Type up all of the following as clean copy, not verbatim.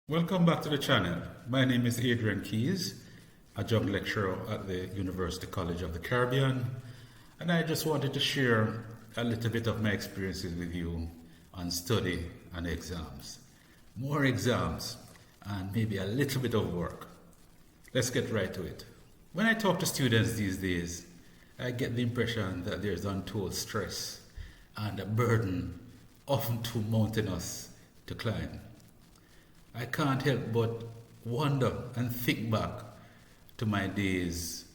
Welcome back to the channel. My name is Adrian Keys, Adjunct lecturer at the University College of the Caribbean, and I just wanted to share a little bit of my experiences with you on study and exams. More exams and maybe a little bit of work. Let's get right to it. When I talk to students these days, I get the impression that there's untold stress and a burden often too mountainous to climb. I can't help but wonder and think back to my days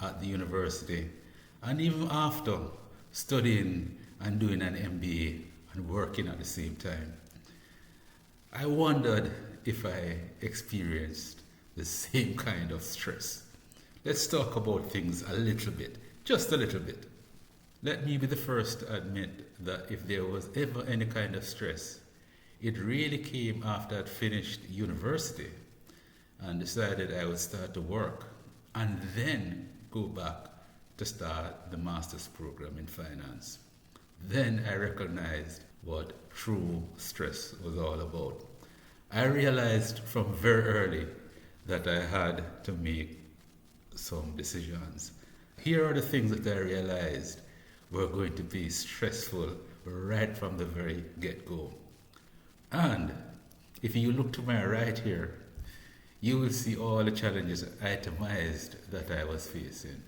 at the university and even after studying and doing an MBA and working at the same time. I wondered if I experienced the same kind of stress. Let's talk about things a little bit, just a little bit. Let me be the first to admit that if there was ever any kind of stress, it really came after I'd finished university and decided I would start to work and then go back to start the master's program in finance. Then I recognized what true stress was all about. I realized from very early that I had to make some decisions. Here are the things that I realized were going to be stressful right from the very get-go. And if you look to my right here, you will see all the challenges itemized that I was facing.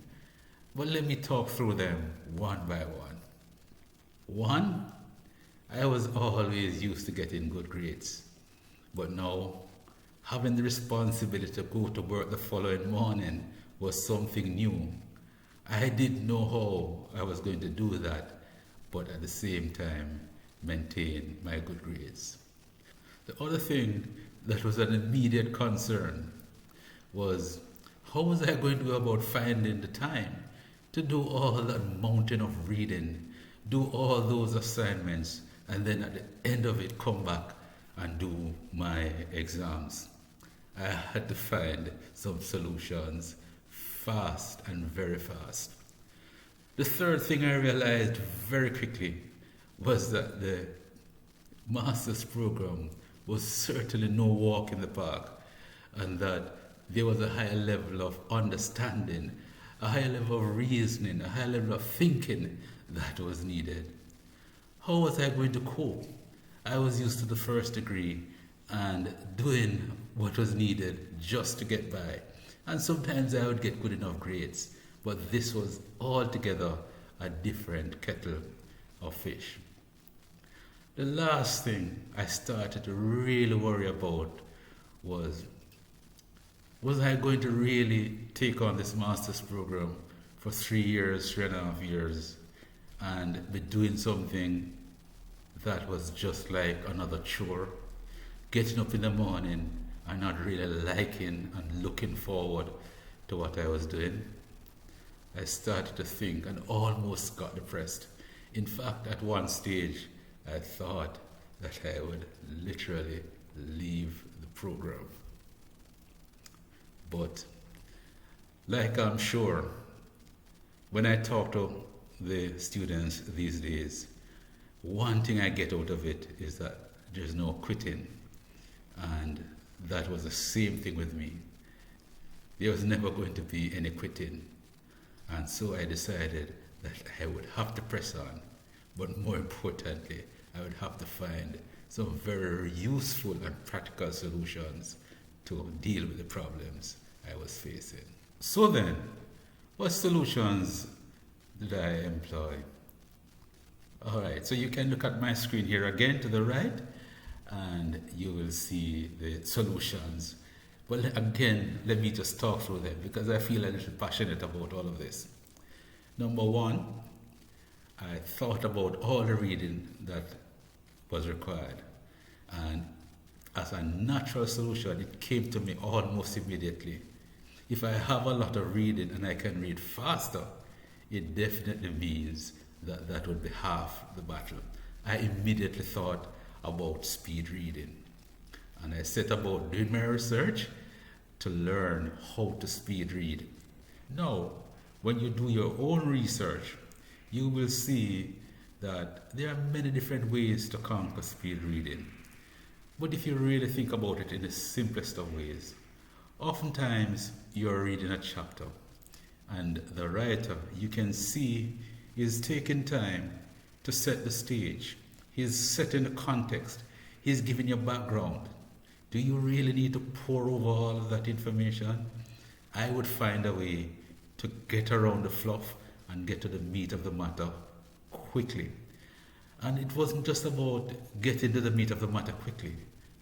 But let me talk through them one by one. One, I was always used to getting good grades. But now, having the responsibility to go to work the following morning was something new. I didn't know how I was going to do that, but at the same time, maintain my good grades. The other thing that was an immediate concern was how was I going to go about finding the time to do all that mountain of reading, do all those assignments, and then at the end of it come back and do my exams. I had to find some solutions fast and very fast. The third thing I realized very quickly was that the master's program was certainly no walk in the park, and that there was a higher level of understanding, a higher level of reasoning, a higher level of thinking that was needed. How was I going to cope? I was used to the first degree and doing what was needed just to get by. And sometimes I would get good enough grades, but this was altogether a different kettle of fish. The last thing I started to really worry about was I going to really take on this master's program for 3 years, 3.5 years, and be doing something that was just like another chore, getting up in the morning and not really liking and looking forward to what I was doing. I started to think and almost got depressed. In fact, at one stage, I thought that I would literally leave the program. But, like I'm sure, when I talk to the students these days, one thing I get out of it is that there's no quitting. And that was the same thing with me. There was never going to be any quitting. And so I decided that I would have to press on. But more importantly, I would have to find some very useful and practical solutions to deal with the problems I was facing. So then, what solutions did I employ? All right, so you can look at my screen here again to the right, and you will see the solutions. But again, let me just talk through them because I feel a little passionate about all of this. Number one, I thought about all the reading that was required. And as a natural solution, it came to me almost immediately. If I have a lot of reading and I can read faster, it definitely means that that would be half the battle. I immediately thought about speed reading. And I set about doing my research to learn how to speed read. Now, when you do your own research, you will see that there are many different ways to conquer speed reading. But if you really think about it in the simplest of ways, oftentimes you're reading a chapter and the writer, you can see, is taking time to set the stage. He's setting the context. He's giving you background. Do you really need to pour over all of that information? I would find a way to get around the fluff and get to the meat of the matter quickly. And it wasn't just about getting to the meat of the matter quickly,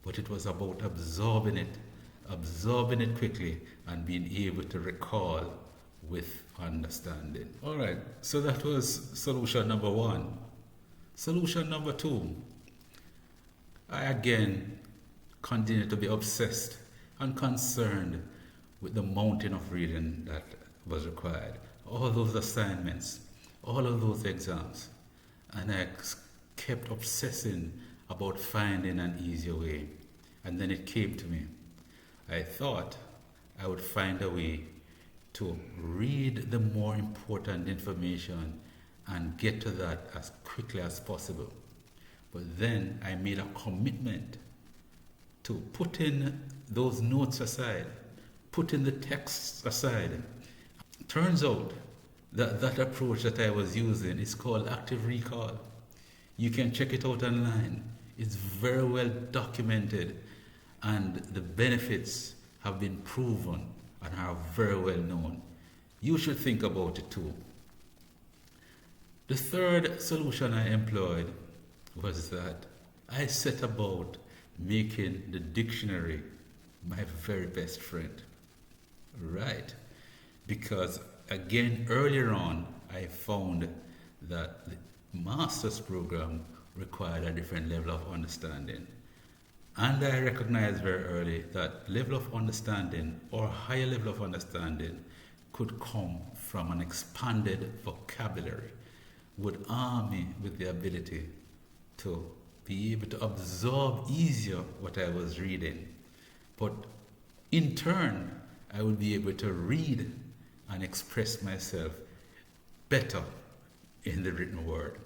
but it was about absorbing it quickly, and being able to recall with understanding. All right, so that was solution number one. Solution number two, I again continue to be obsessed and concerned with the mountain of reading that was required. All those assignments, all of those exams. And I kept obsessing about finding an easier way. And then it came to me. I thought I would find a way to read the more important information and get to that as quickly as possible. But then I made a commitment to putting those notes aside, putting the texts aside. Turns out that approach that I was using is called active recall. You can check it out online. It's very well documented, and the benefits have been proven and are very well known. You should think about it too. The third solution I employed was that I set about making the dictionary my very best friend. Right. Because again, earlier on, I found that the master's program required a different level of understanding. And I recognized very early that level of understanding, or higher level of understanding, could come from an expanded vocabulary, would arm me with the ability to be able to absorb easier what I was reading. But in turn, I would be able to read and express myself better in the written word.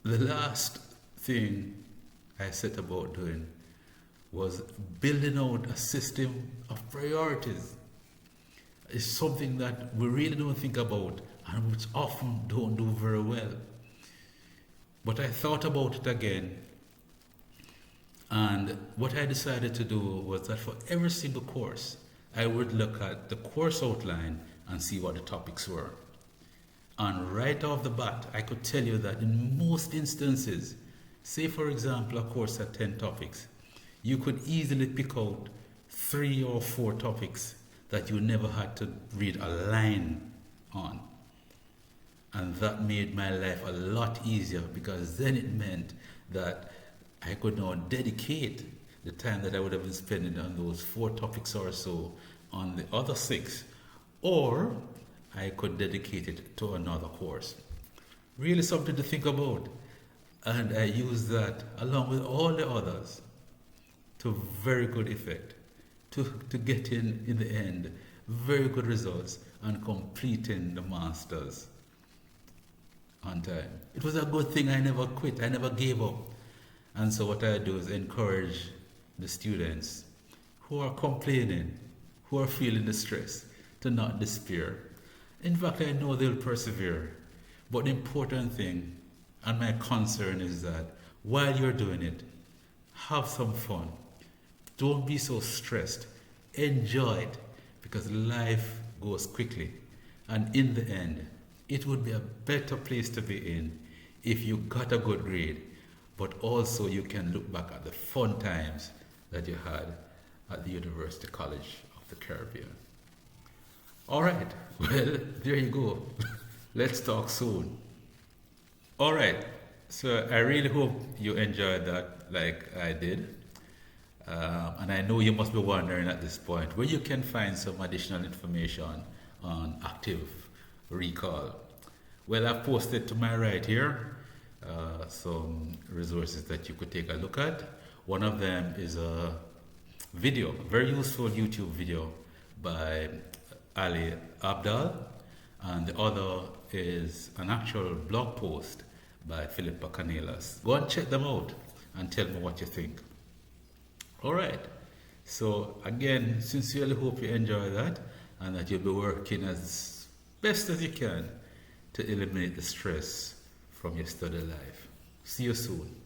The last thing I set about doing was building out a system of priorities. It's something that we really don't think about and which often don't do very well. But I thought about it again, and what I decided to do was that for every single course, I would look at the course outline and see what the topics were. And right off the bat, I could tell you that in most instances, say for example a course had 10 topics, you could easily pick out 3 or 4 topics that you never had to read a line on. And that made my life a lot easier, because then it meant that I could now dedicate the time that I would have been spending on those 4 topics or so on the other 6, or I could dedicate it to another course. Really something to think about. And I used that along with all the others to very good effect, to get in the end, very good results, and completing the masters on time. It was a good thing I never quit, I never gave up. And so what I do is encourage the students who are complaining, who are feeling the stress, to not despair. In fact, I know they'll persevere. But the important thing, and my concern, is that while you're doing it, have some fun. Don't be so stressed. Enjoy it, because life goes quickly. And in the end, it would be a better place to be in if you got a good grade, but also you can look back at the fun times that you had at the University College of the Caribbean. All right, well, there you go. Let's talk soon. All right, so I really hope you enjoyed that like I did. And I know you must be wondering at this point where you can find some additional information on active recall. Well, I've posted to my right here some resources that you could take a look at. One of them is a video, a very useful YouTube video by Abdaal, and the other is an actual blog post by Filipa Canelas. Go and check them out. and tell me what you think. All right. So again, sincerely hope you enjoy that and that you'll be working as best as you can to eliminate the stress from your study life. See you soon.